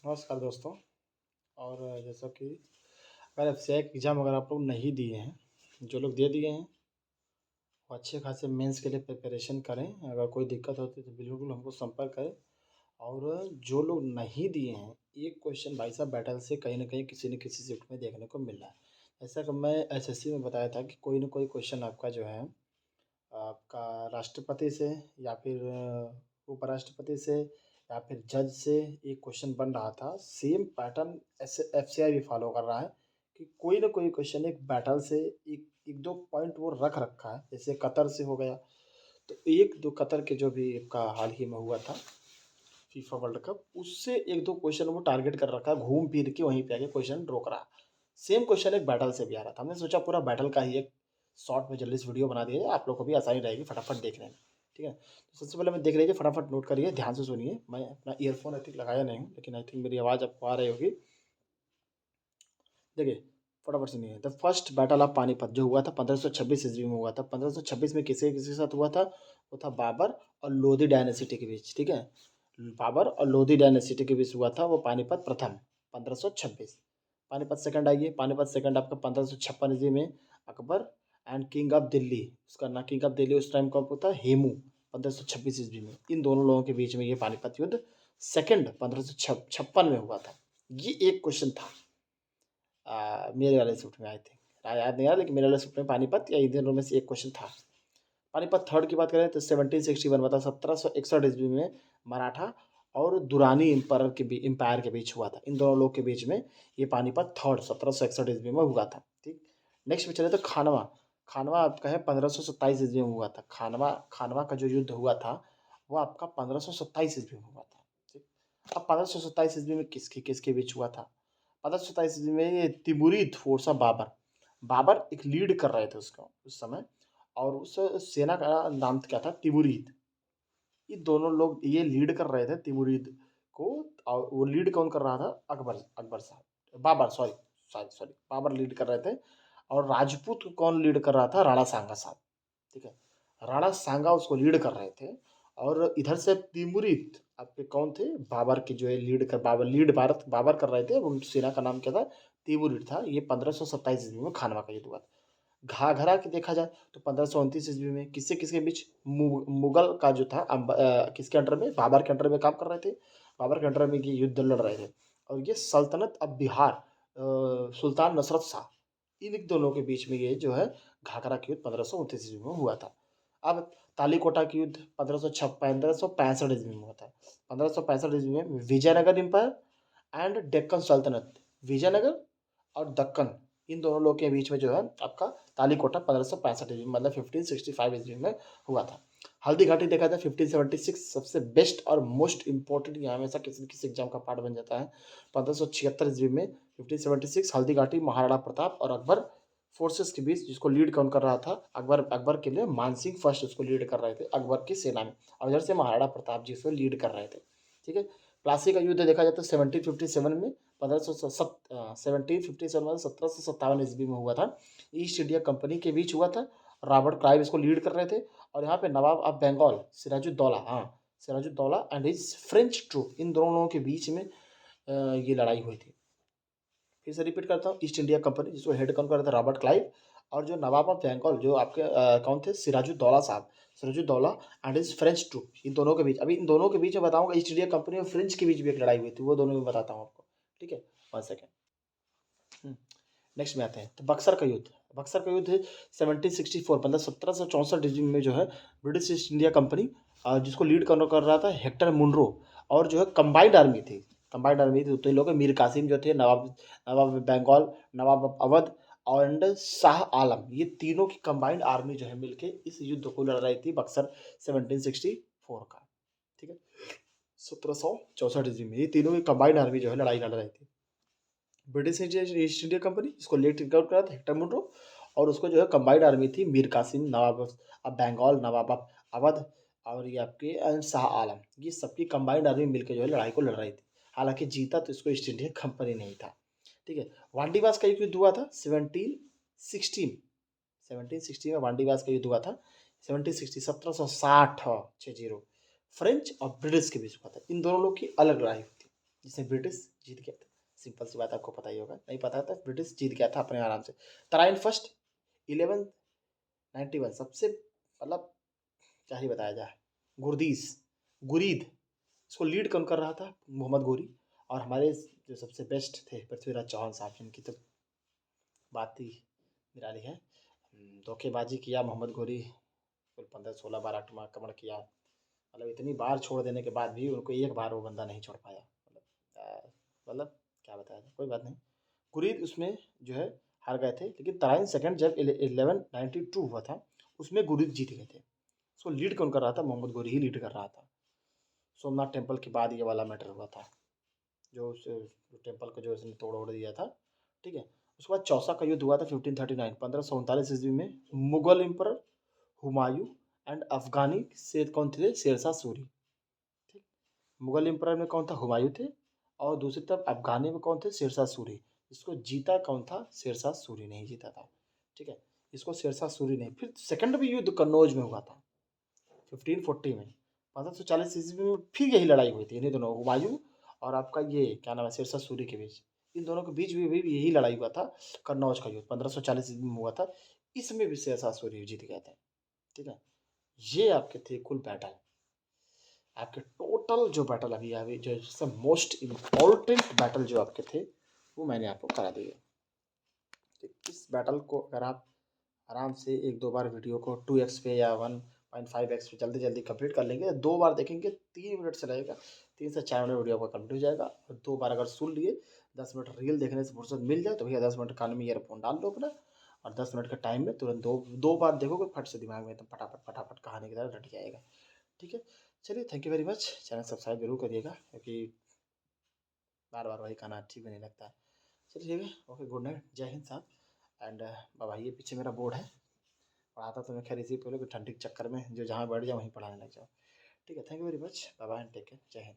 नमस्कार दोस्तों। और जैसा कि अगर एफसीआई की एग्ज़ाम अगर आप लोग नहीं दिए हैं, जो लोग दे दिए हैं वो अच्छे खासे मेंस के लिए प्रिपरेशन करें। अगर कोई दिक्कत होती है तो बिल्कुल हमको संपर्क करें। और जो लोग नहीं दिए हैं, एक क्वेश्चन भाई साहब बैटल से कहीं न कहीं किसी न किसी शिफ्ट में देखने को मिल रहा है। जैसा कि मैं एसएससी में बताया था कि कोई न कोई क्वेश्चन आपका जो है आपका राष्ट्रपति से या फिर उपराष्ट्रपति से या फिर जज से एक क्वेश्चन बन रहा था। सेम पैटर्न ऐसे एफसीआई भी फॉलो कर रहा है कि कोई ना कोई क्वेश्चन एक बैटल से एक एक दो पॉइंट वो रख रखा है। जैसे कतर से हो गया, तो एक दो कतर के जो भी आपका हाल ही में हुआ था फीफा वर्ल्ड कप, उससे एक दो क्वेश्चन वो टारगेट कर रखा है, घूम फिर के वहीं पे आके क्वेश्चन रोक रहा है। सेम क्वेश्चन एक बैटल से भी आ रहा था। हमने सोचा पूरा बैटल का ही एक शॉर्ट में जल्दी से वीडियो बना दिया जाए, आप लोग को भी आसानी रहेगी फटाफट देखने में। ठीक है, तो सबसे पहले मैं देख लीजिए, फटाफट नोट करिए, ध्यान से सुनिए। मैं अपना ईयरफोन आई थिंक लगाया नहीं हूँ, लेकिन आई थिंक मेरी आवाज़ आपको आ रही होगी। देखिए, फटाफट सुनिए। The first battle of Panipat जो हुआ था 1526 ईस्वी में हुआ था। 1526 में किसके किसके साथ हुआ था? वो था बाबर और लोधी डायनेसिटी के बीच। ठीक है, बाबर और लोधी डायनेसिटी के बीच हुआ था वो पानीपत प्रथम 1526। पानीपत सेकंड आइए। पानीपत सेकंड आपका 1556 ईस्वी में Akbar and king of Delhi, उसका ना किंग ऑफ दिल्ली उस टाइम कौन होता? हेमू, 1526 ईस्वी में। इन दोनों लोगों के बीच में ये पानीपत युद्ध सेकंड 1556 में हुआ था। ये एक क्वेश्चन था मेरे वाले शिफ्ट में, आई थिंक याद नहीं आ रहा, लेकिन मेरे वाले शिफ्ट में पानीपत या इन दोनों में से एक क्वेश्चन था। पानीपत थर्ड की बात करें तो 1761 में था। 1761 ईस्वी में मराठा और दुरानी एम्पायर के बीच हुआ था। इन दोनों लोग के बीच में ये पानीपत थर्ड 1761 ईस्वी में हुआ था। ठीक, नेक्स्ट में चले तो खानवा। खानवा आपका है 1527 ईस्वी में हुआ था। खानवा खानवा का जो युद्ध हुआ था वो आपका 1527 ईस्वी में हुआ था। ठीक, अब 1527 ईस्वी में किसके किसके बीच हुआ था? 1527 ईस्वी में ये Timurid force of Babur, Babur एक लीड कर रहे थे उसको उस समय, और उस सेना का नाम क्या था? तिमुरिद। ये दोनों लोग ये लीड कर रहे थे तिमुरिद को। और वो लीड कौन कर रहा था? अकबर अकबर साहब, Babur, sorry sorry sorry, Babur lead कर रहे थे। और राजपूत को कौन लीड कर रहा था? राणा सांगा साहब। ठीक है, राणा सांगा उसको लीड कर रहे थे। और इधर से तिमुरिद आपके कौन थे? बाबर के जो है लीड कर बाबर लीड भारत बाबर कर रहे थे। उन सेना का नाम क्या था? तिमुरिद था। ये 1527 ईस्वी में खानवा का युद्ध हुआ था। घाघरा की देखा जाए तो 1529 ईस्वी में किससे किसके बीच? मुगल का जो था किसके अंडर में? बाबर के अंडर में काम कर रहे थे। बाबर के अंडर में ये युद्ध लड़ रहे थे। और ये सल्तनत अब बिहार सुल्तान नसरत शाह, इन दोनों के बीच में ये जो है घाघरा की युद्ध 1529 ईस्वी में हुआ था। अब तालीकोटा की युद्ध 1565 ईस्वी में हुआ था। 1565 ईस्वी में विजयनगर एम्पायर एंड डेक्कन सल्तनत, विजयनगर और दक्कन, इन दोनों लोग के बीच में जो है आपका तालीकोटा 1565 ईस्वी मतलब 1565 ईस्वी में हुआ था। हल्दी घाटी देखा जाए 1576 सबसे बेस्ट और मोस्ट इंपॉर्टेंट, यहाँ हमेशा किसी न किसी एग्जाम का पार्ट बन जाता है। 1576 ईस्वी में 1576 हल्दी घाटी महाराणा प्रताप और अकबर फोर्सेस के बीच, जिसको लीड कौन कर रहा था? अकबर। अकबर के लिए मानसिंह फर्स्ट उसको लीड कर रहे थे अकबर की सेना में, और इधर से महाराणा प्रताप जी उसको लीड कर रहे थे। ठीक है, प्लासी का युद्ध देखा जाए तो 1757 में 1757 1757 ईस्वी में हुआ था। ईस्ट इंडिया कंपनी के बीच हुआ था। रॉबर्ट क्लाइव इसको लीड कर रहे थे। और यहाँ पे नवाब ऑफ बंगाल सिराजुद्दौला, हाँ, Sirajuddaula and his French troop, इन दोनों लोगों के बीच में ये लड़ाई हुई थी। फिर से रिपीट करता हूँ, ईस्ट इंडिया कंपनी जिसको हेड कौन कर रहा था? Robert Clive. और जो नवाब ऑफ बंगाल जो आपके कौन थे? सिराजुद्दौला साहब, Sirajuddaula and his French troop, इन दोनों के बीच। अभी इन दोनों के बीच में बताऊंगा, ईस्ट इंडिया कंपनी और फ्रेंच के बीच भी एक लड़ाई हुई थी, वो दोनों में बताता हूँ आपको। ठीक है, 1 सेकेंड। नेक्स्ट में आते हैं तो बक्सर का युद्ध। बक्सर का युद्ध 1764 मतलब 1764 ईस्वी में जो है ब्रिटिश ईस्ट इंडिया कंपनी, जिसको लीड कर रहा था हेक्टर मुनरो, और जो है कंबाइंड आर्मी थी। कंबाइंड आर्मी थी, तो लोग मीर कासिम जो थे, नवाब नवाब बंगाल, नवाब अवध और शाह आलम, ये तीनों की कंबाइंड आर्मी जो है मिलके इस युद्ध को लड़ रही थी बक्सर 1764 का। ठीक है, 1764 ईस्वी में ये तीनों की कंबाइंड आर्मी जो है लड़ाई लड़ रही थी। ब्रिटिश ईस्ट इंडिया कंपनी, इसको लेट आउट करा था हेक्टर मुनरो, और उसको जो है कंबाइंड आर्मी थी मीर कासिम, नवाब अब बंगाल, नवाब अवध और ये आपके शाह आलम, ये सबकी कंबाइंड आर्मी मिलकर जो है लड़ाई को लड़ रही थी। हालांकि जीता तो इसको ईस्ट इंडिया कंपनी नहीं था। ठीक है, वांडीवास का युद्ध हुआ था 1716 में वांडीवास का युद्ध हुआ था। 1760 1760 फ्रेंच और ब्रिटिश के बीच हुआ था। इन दोनों लोग की अलग लड़ाई हुई थी। जिसमें ब्रिटिश जीत गया था। सिंपल सी बात, आपको पता ही होगा, नहीं पता था ब्रिटिश जीत गया था अपने आराम से। तराइन फर्स्ट 1191 सबसे मतलब क्या ही बताया जाए। गुरदीस गुरीद इसको लीड कौन कर रहा था? मोहम्मद गोरी। और हमारे जो सबसे बेस्ट थे पृथ्वीराज चौहान साहब, जिनकी तो बात ही निराली है। धोखेबाजी किया मोहम्मद गोरी, कुल 15-16 बार आक्रमण किया। मतलब इतनी बार छोड़ देने के बाद भी उनको एक बार वो बंदा नहीं छोड़ पाया। मतलब क्या बताया जाए, कोई बात नहीं। कुरीद उसमें जो है हार गए थे, लेकिन तराइन सेकंड जब 1192 हुआ था उसमें गुरीद जीत गए थे। उसको लीड कौन कर रहा था? मोहम्मद गोरी ही लीड कर रहा था। सोमनाथ टेम्पल के बाद ये वाला मैटर हुआ था, जो उस टेम्पल को जो उसने तोड़ ओड़ दिया था, ठीक है। उसके बाद चौसा का युद्ध हुआ था 1539 1539 ईस्वी में। मुगल एम्पर हुमायूं एंड अफगानी से कौन थे? शेरशाह सूरी। ठीक। मुगल एम्पर में कौन था? हुमायूं थे। और दूसरी तरफ अफगानी में कौन थे? शेरशाह सूरी। इसको जीता कौन था? शेरशाह सूरी नहीं जीता था, ठीक है। इसको शेरशाह सूरी नहीं। फिर सेकंड भी युद्ध कन्नौज में हुआ था 1540 में। 1540 ईस्वी में फिर यही लड़ाई हुई थी इन्हीं दोनों, हुमायूं और आपका ये क्या नाम है, शेरशाह सूरी के बीच। इन दोनों के बीच भी यही लड़ाई हुआ था। कन्नौज का युद्ध 1540 ईस्वी में हुआ था। इसमें भी शेरशाह सूरी जीत गए थे, ठीक है। ये आपके थे कुल बैटल। आपके टोटल जो बैटल अभी अभी जो सब मोस्ट इम्पोर्टेंट बैटल जो आपके थे वो मैंने आपको करा दिए। इस बैटल को अगर आप आराम से एक दो बार वीडियो को 2x पे या 1.5x पे जल्दी जल्दी कंप्लीट कर लेंगे, दो बार देखेंगे 3 मिनट से लगेगा, 3 से 4 मिनट वीडियो आपका कंप्लीट हो जाएगा। और दो बार अगर सुन लिए, 10 मिनट रील देखने से फुर्सत मिल जाए तो भैया 10 मिनट कान में ईयरफोन डाल लो अपना, और 10 मिनट का टाइम में तुरंत दो दो बार देखोगे, फट से दिमाग में एकदम फटाफट फटाफट कहानी की तरह रट जाएगा, ठीक है। चलिए, thank you very much. Channel subscribe जरूर करिएगा, क्योंकि बार बार वही खाना ठीक भी नहीं लगता है। चलिए ठीक है, ओके, गुड नाइट, जय हिंद साहब। एंड बाबा, ये पीछे मेरा बोर्ड है, पढ़ाता तो मैं खैर इसी पे, ठंडी के चक्कर में जो जहाँ बैठ जाओ वहीं पढ़ाने लग जाओ, ठीक है। Thank you very much, bye bye, take care, Jai Hind.